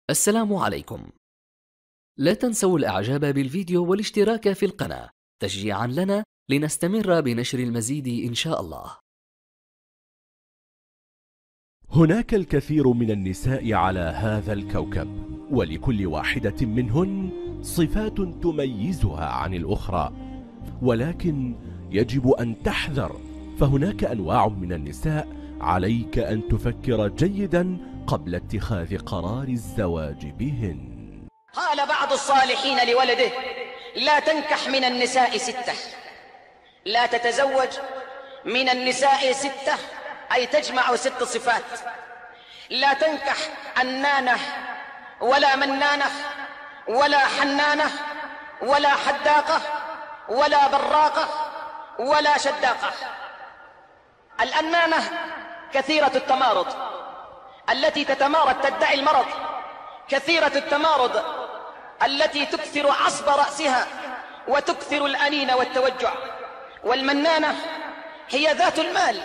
السلام عليكم. لا تنسوا الإعجاب بالفيديو والاشتراك في القناة تشجيعا لنا لنستمر بنشر المزيد إن شاء الله. هناك الكثير من النساء على هذا الكوكب، ولكل واحدة منهن صفات تميزها عن الأخرى، ولكن يجب أن تحذر، فهناك أنواع من النساء عليك أن تفكر جيدا قبل اتخاذ قرار الزواج بهن. قال بعض الصالحين لولده: لا تنكح من النساء 6، لا تتزوج من النساء 6، أي تجمع 6 صفات. لا تنكح أنانة ولا منانة ولا حنانة ولا حداقة ولا براقة ولا شداقة. الأنانة كثيرة التمارض، التي تتمارض تدعي المرض، كثيرة التمارض التي تكثر عصب رأسها وتكثر الأنين والتوجع. والمنانة هي ذات المال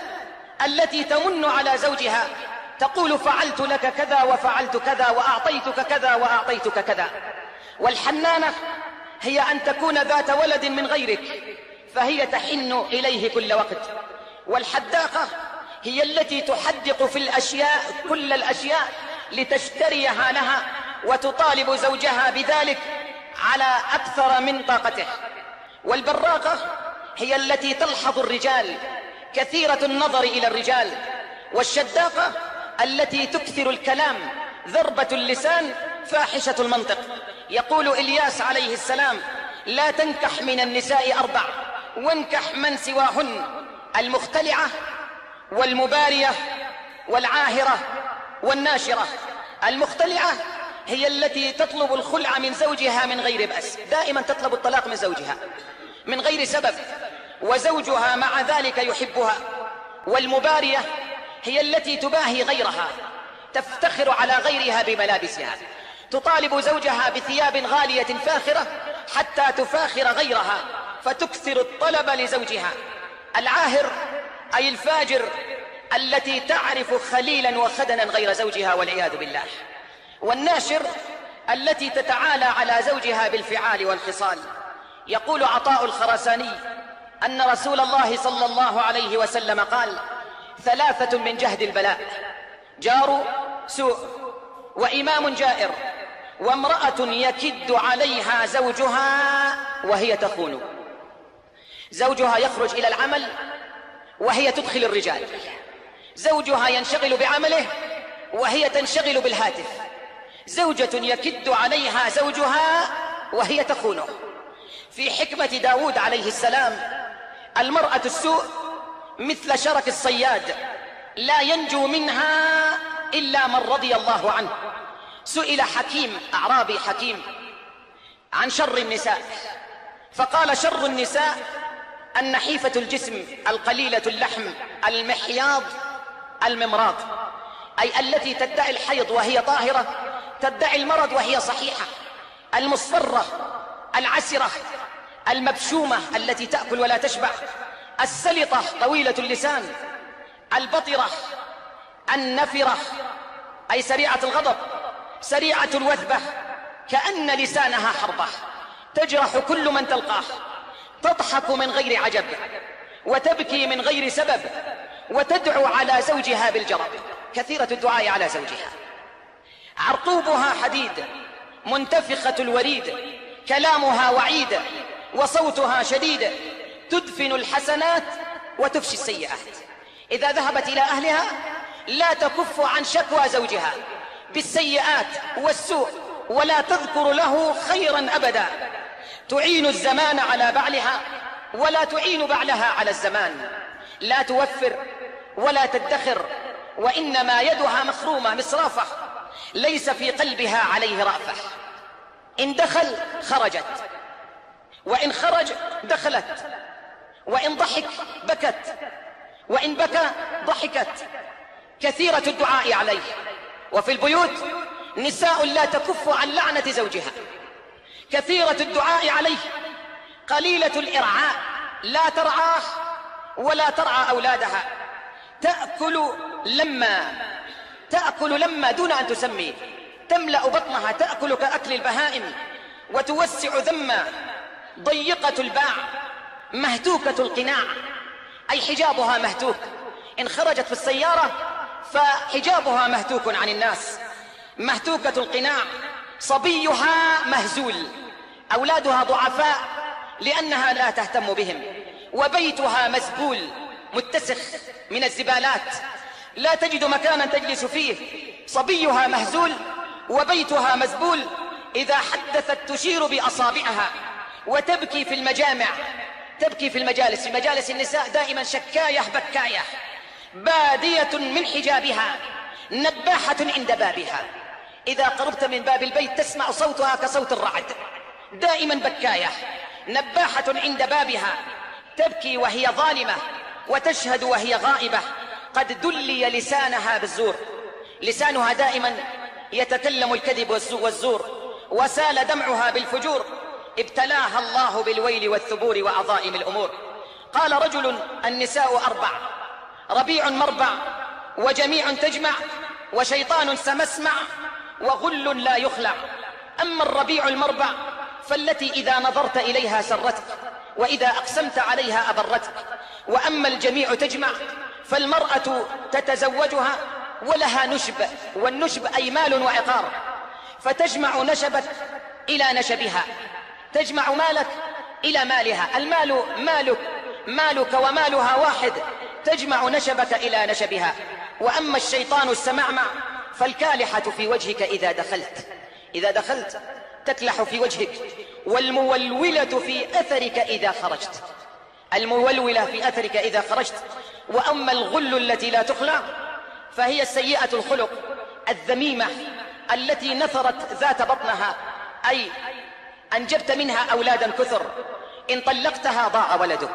التي تمن على زوجها، تقول: فعلت لك كذا وفعلت كذا وأعطيتك كذا وأعطيتك كذا. والحنانة هي أن تكون ذات ولد من غيرك، فهي تحن إليه كل وقت. والحداقة هي التي تحدق في الأشياء كل الأشياء لتشتريها لها وتطالب زوجها بذلك على أكثر من طاقته. والبراقة هي التي تلحظ الرجال، كثيرة النظر إلى الرجال. والشداقة التي تكثر الكلام، ذربة اللسان، فاحشة المنطق. يقول إلياس عليه السلام: لا تنكح من النساء 4 وانكح من سواهن: المختلعة والمبارية والعاهرة والناشرة. المختلعة هي التي تطلب الخلع من زوجها من غير بأس، دائما تطلب الطلاق من زوجها من غير سبب، وزوجها مع ذلك يحبها. والمبارية هي التي تباهي غيرها، تفتخر على غيرها بملابسها، تطالب زوجها بثياب غالية فاخرة حتى تفاخر غيرها فتكثر الطلب لزوجها. العاهر أي الفاجر، التي تعرف خليلا وخدنا غير زوجها والعياذ بالله. والناشر التي تتعالى على زوجها بالفعال والخصال. يقول عطاء الخراساني أن رسول الله صلى الله عليه وسلم قال: 3 من جهد البلاء: جار سوء، وإمام جائر، وامرأة يكد عليها زوجها وهي تخون. زوجها يخرج إلى العمل وهي تدخل الرجال، زوجها ينشغل بعمله وهي تنشغل بالهاتف، زوجة يكد عليها زوجها وهي تخونه. في حكمة داود عليه السلام: المرأة السوء مثل شرك الصياد، لا ينجو منها إلا من رضي الله عنه. سئل حكيم أعرابي حكيم عن شر النساء، فقال: شر النساء النحيفة الجسم القليلة اللحم المحياض الممراض، أي التي تدعي الحيض وهي طاهرة، تدعي المرض وهي صحيحة، المصفرة العسرة المبشومة التي تأكل ولا تشبع، السلطة طويلة اللسان، البطرة النفرة أي سريعة الغضب، سريعة الوثبة، كأن لسانها حربة، تجرح كل من تلقاه، تضحك من غير عجب وتبكي من غير سبب، وتدعو على زوجها بالجرب، كثيرة الدعاء على زوجها. عرقوبها حديد، منتفخة الوريد، كلامها وعيد، وصوتها شديد، تدفن الحسنات وتفشي السيئات. إذا ذهبت إلى أهلها لا تكف عن شكوى زوجها بالسيئات والسوء، ولا تذكر له خيرا أبدا. تعين الزمان على بعلها ولا تعين بعلها على الزمان، لا توفر ولا تدخر، وإنما يدها مخرومة مصرافة، ليس في قلبها عليه رأفة. إن دخل خرجت، وإن خرج دخلت، وإن ضحك بكت، وإن بكى ضحكت. كثيرة الدعاء عليه. وفي البيوت نساء لا تكف عن لعنة زوجها، كثيرة الدعاء عليه، قليلة الإرعاء، لا ترعاه ولا ترعى أولادها، تأكل لما دون أن تسمي، تملأ بطنها تأكل كأكل البهائم وتوسع ذما، ضيقة الباع، مهتوكة القناع، أي حجابها مهتوك، إن خرجت في السيارة فحجابها مهتوك عن الناس، مهتوكة القناع. صبيها مهزول، أولادها ضعفاء لأنها لا تهتم بهم، وبيتها مزبول متسخ من الزبالات، لا تجد مكانا تجلس فيه. صبيها مهزول وبيتها مزبول، إذا حدثت تشير بأصابعها وتبكي في المجامع، تبكي في المجالس. في مجالس النساء دائما شكاية بكاية، بادية من حجابها، نباحة عند بابها، إذا قربت من باب البيت تسمع صوتها كصوت الرعد، دائما بكاية، نباحة عند بابها، تبكي وهي ظالمة وتشهد وهي غائبة. قد دلي لسانها بالزور، لسانها دائما يتكلم الكذب والزور، وسال دمعها بالفجور، ابتلاها الله بالويل والثبور وعظائم الأمور. قال رجل: النساء أربع، ربيع مربع، وجميع تجمع، وشيطان سمسمع، وغل لا يخلع. أما الربيع المربع فالتي إذا نظرت إليها سرتك، وإذا أقسمت عليها أبرتك. وأما الجميع تجمع فالمرأة تتزوجها ولها نشب، والنشب أي مال وعقار، فتجمع نشبك إلى نشبها، تجمع مالك إلى مالها، المال مالك ومالها واحد، تجمع نشبك إلى نشبها. وأما الشيطان السمعمع فالكالحة في وجهك إذا دخلت تكلح في وجهك، والمولولة في أثرك إذا خرجت، المولولة في أثرك إذا خرجت. وأما الغل التي لا تخلع فهي السيئة الخلق الذميمة التي نثرت ذات بطنها، أي أنجبت منها أولادا كثر، إن طلقتها ضاع ولدك،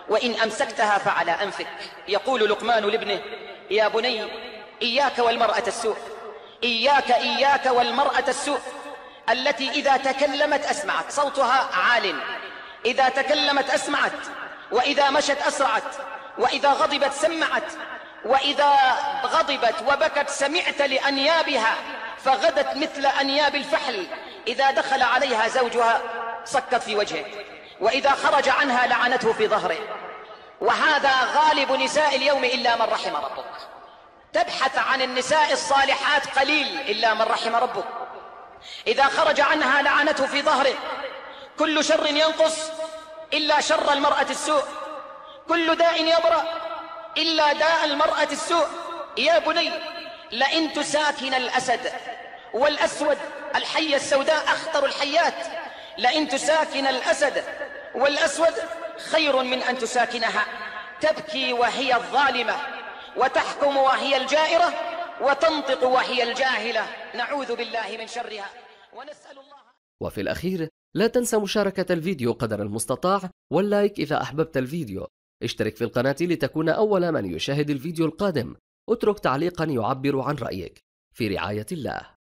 وإن أمسكتها فعلى أنفك. يقول لقمان لابنه: يا بني إياك والمرأة السوء، إياك والمرأة السوء التي إذا تكلمت أسمعت، صوتها عال، إذا تكلمت أسمعت، وإذا مشت أسرعت، وإذا غضبت سمعت، وإذا غضبت وبكت سمعت لأنيابها، فغدت مثل أنياب الفحل. إذا دخل عليها زوجها صكت في وجهه، وإذا خرج عنها لعنته في ظهره. وهذا غالب نساء اليوم إلا من رحم ربك. تبحث عن النساء الصالحات قليل إلا من رحم ربك. إذا خرج عنها لعنته في ظهره. كل شر ينقص إلا شر المرأة السوء، كل داء يبرأ إلا داء المرأة السوء. يا بني لئن تساكن الأسد والأسود، الحية السوداء أخطر الحيات، لئن تساكن الأسد والأسود خير من أن تساكنها. تبكي وهي الظالمة، وتحكم وهي الجائرة، وتنطق وهي الجاهلة، نعوذ بالله من شرها ونسأل الله. وفي الأخير لا تنسى مشاركة الفيديو قدر المستطاع، واللايك إذا أحببت الفيديو. اشترك في القناة لتكون أول من يشاهد الفيديو القادم. اترك تعليقا يعبر عن رأيك. في رعاية الله.